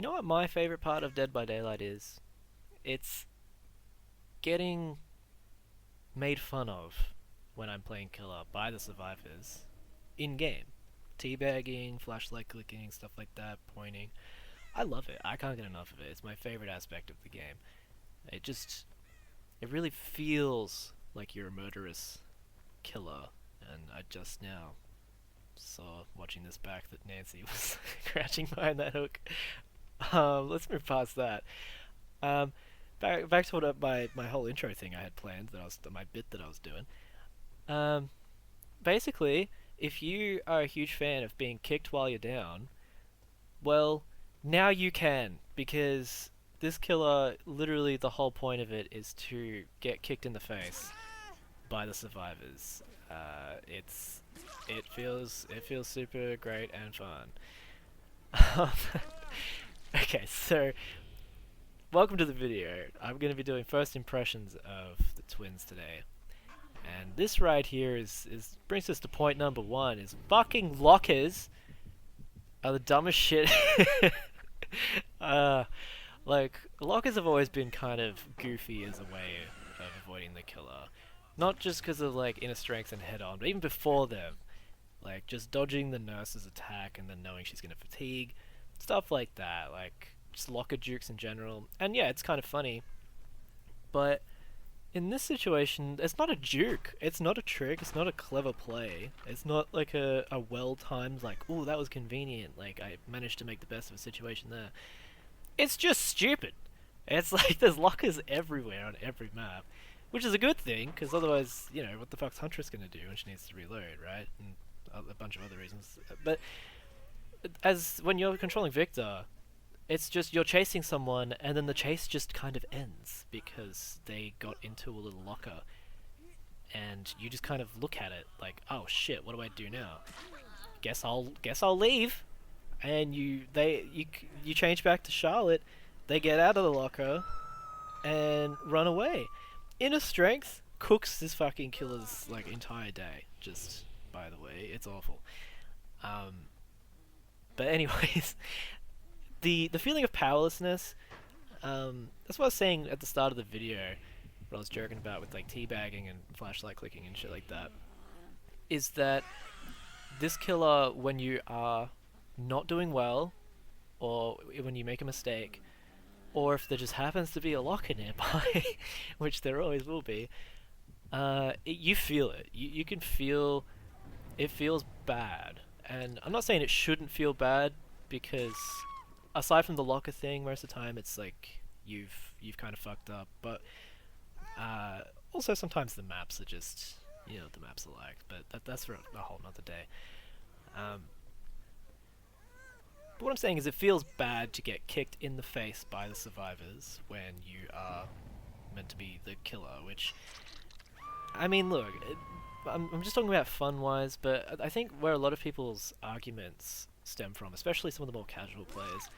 You know what my favorite part of Dead by Daylight is? It's getting made fun of when I'm playing killer by the survivors in game. Teabagging, flashlight clicking, stuff like that, pointing. I love it. I can't get enough of it. It's my favorite aspect of the game. It just, it really feels like you're a murderous killer. And I just now saw, watching this back, that Nancy was crouching behind that hook. Let's move past that. Um, back to what my whole intro thing I had planned, that I was my bit that I was doing. Um, Basically, if you are a huge fan of being kicked while you're down, well, now you can, because this killer, literally the whole point of it is to get kicked in the face by the survivors. It feels super great and fun. Okay, so welcome to the video. I'm going to be doing first impressions of the twins today. And this right here is brings us to point number one, is fucking lockers are the dumbest shit. uh, like, lockers have always been kind of goofy as a way of avoiding the killer. Not just because of, like, inner strength and head-on, but even before them. Like, just dodging the nurse's attack and then knowing she's gonna fatigue. Stuff like that, like, just locker jukes in general. And yeah, it's kind of funny. But in this situation, it's not a juke. It's not a trick. It's not a clever play. It's not like a well-timed, like, ooh, that was convenient. Like, I managed to make the best of a situation there. It's just stupid. It's like there's lockers everywhere on every map. Which is a good thing, because otherwise, you know, what the fuck's Huntress gonna do when she needs to reload, right? And a bunch of other reasons. But as when you're controlling Victor, it's just you're chasing someone, and then the chase just kind of ends because they got into a little locker, and you just kind of look at it like, oh shit, what do I do now? Guess I'll leave, and you change back to Charlotte. They get out of the locker and run away. Inner strength cooks this fucking killer's like entire day. Just by the way, it's awful. But anyways, the feeling of powerlessness. That's what I was saying at the start of the video. What I was joking about with like teabagging and flashlight clicking and shit like that. Is that this killer, when you are not doing well, or when you make a mistake, or if there just happens to be a locker nearby, which there always will be, you feel it. You can feel it feels bad. And I'm not saying it shouldn't feel bad, because aside from the locker thing, most of the time it's like you've kind of fucked up. But also sometimes the maps are just, you know, the maps are like. But that's for a whole nother day. But what I'm saying is it feels bad to get kicked in the face by the survivors when you are meant to be the killer, which, I mean, look, I'm just talking about fun-wise, but I think where a lot of people's arguments stem from, especially some of the more casual players,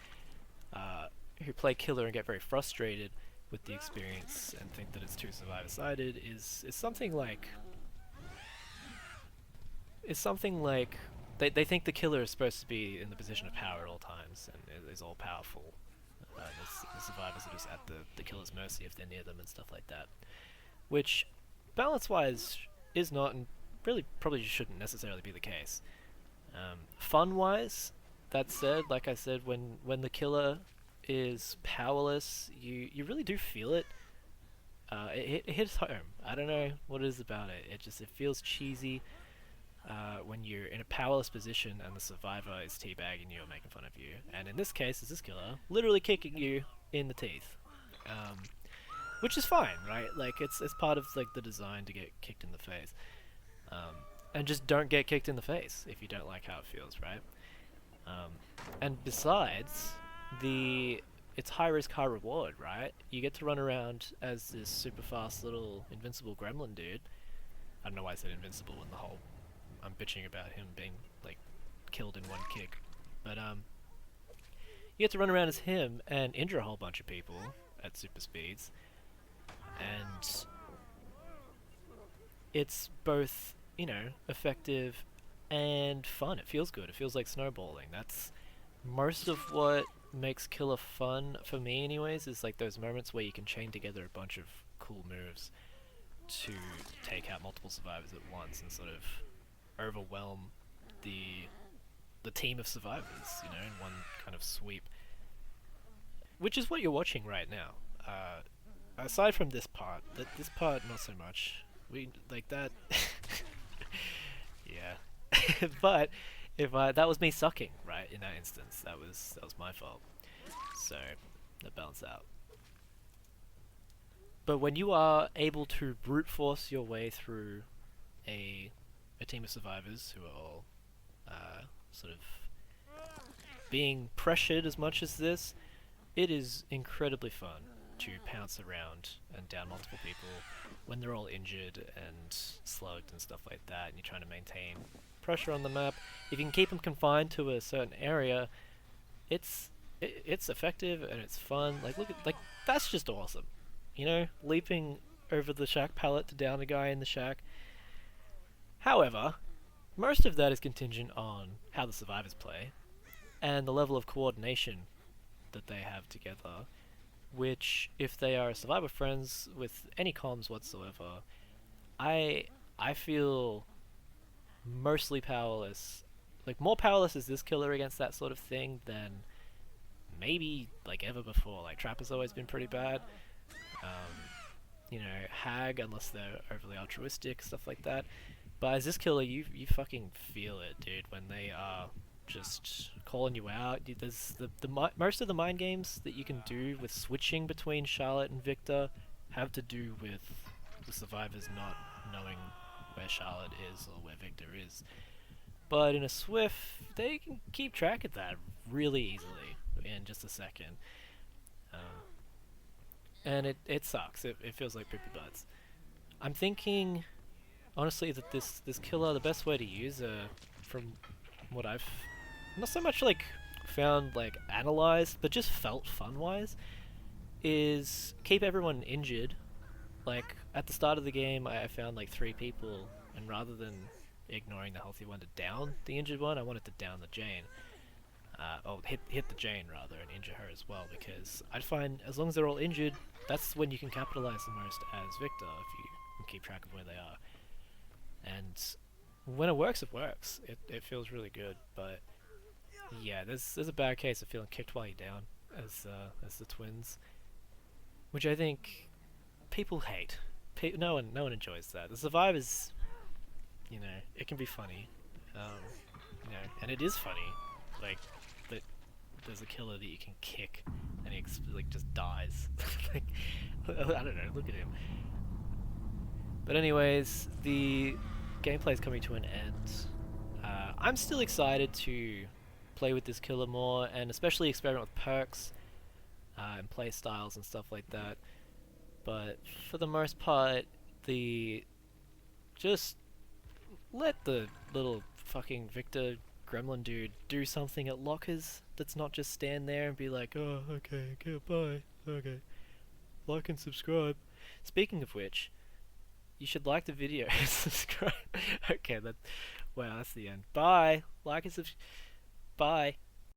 who play killer and get very frustrated with the experience and think that it's too survivor-sided, is something like they think the killer is supposed to be in the position of power at all times and is all powerful. The survivors are just at the killer's mercy if they're near them and stuff like that. Which, balance-wise, is not, and really probably shouldn't necessarily be the case. Fun-wise, that said, like I said, when the killer is powerless, you really do feel it. It hits home. I don't know what it is about it. It feels cheesy. When you're in a powerless position and the survivor is teabagging you or making fun of you, and in this case, is this killer literally kicking you in the teeth, which is fine, right? Like it's part of like the design to get kicked in the face, and just don't get kicked in the face if you don't like how it feels, right? And besides, it's high risk, high reward, right? You get to run around as this super fast little invincible gremlin dude. I don't know why I said invincible in the whole. I'm bitching about him being like killed in one kick, but you get to run around as him and injure a whole bunch of people at super speeds, and it's both, you know, effective and fun. It feels good. It feels like snowballing. That's most of what makes killer fun for me anyways is like those moments where you can chain together a bunch of cool moves to take out multiple survivors at once and sort of overwhelm the the team of survivors, you know, in one kind of sweep. Which is what you're watching right now. Aside from this part, this part not so much. We like that. Yeah, but if that was me sucking, right? In that instance, that was my fault. So that balanced out. But when you are able to brute force your way through a a team of survivors who are all sort of being pressured as much as this, it is incredibly fun to pounce around and down multiple people when they're all injured and slugged and stuff like that, and you're trying to maintain pressure on the map. If you can keep them confined to a certain area, it's effective and it's fun. Like look at like that's just awesome, you know, leaping over the shack pallet to down a guy in the shack. However, most of that is contingent on how the survivors play and the level of coordination that they have together, which, if they are survivor friends with any comms whatsoever, I I feel mostly powerless. Like, more powerless is this killer against that sort of thing than maybe, like, ever before. Like, Trap has always been pretty bad. Um, you know, Hag, unless they're overly altruistic, stuff like that. But as this killer, you fucking feel it, dude, when they are just calling you out. There's most of the mind games that you can do with switching between Charlotte and Victor have to do with the survivors not knowing where Charlotte is or where Victor is. But in a Swift, they can keep track of that really easily in just a second. Um, and it sucks. It feels like poopy butts. I'm thinking, honestly, that this killer, the best way to use from what I've not so much like found like analyzed, but just felt fun wise, is keep everyone injured. Like at the start of the game, I found like 3 people, and rather than ignoring the healthy one to down the injured one, I wanted to down the Jane. Or hit the Jane rather and injure her as well, because I'd find as long as they're all injured, that's when you can capitalize the most as Victor if you can keep track of where they are. And when it works, it works. It feels really good, but yeah, there's a bad case of feeling kicked while you're down as the twins, which I think people hate. No one enjoys that. The survivors, you know, it can be funny, you know, and it is funny, like that. There's a killer that you can kick, and he like just dies. Like, I don't know. Look at him. But anyways, the gameplay is coming to an end. I'm still excited to play with this killer more, and especially experiment with perks and play styles and stuff like that. But for the most part, just let the little fucking Victor Gremlin dude do something at lockers that's not just stand there and be like, oh, okay, bye, okay, like and subscribe. Speaking of which, you should like the video and subscribe. Okay, wow, that's the end. Bye. Like and subscribe. Bye.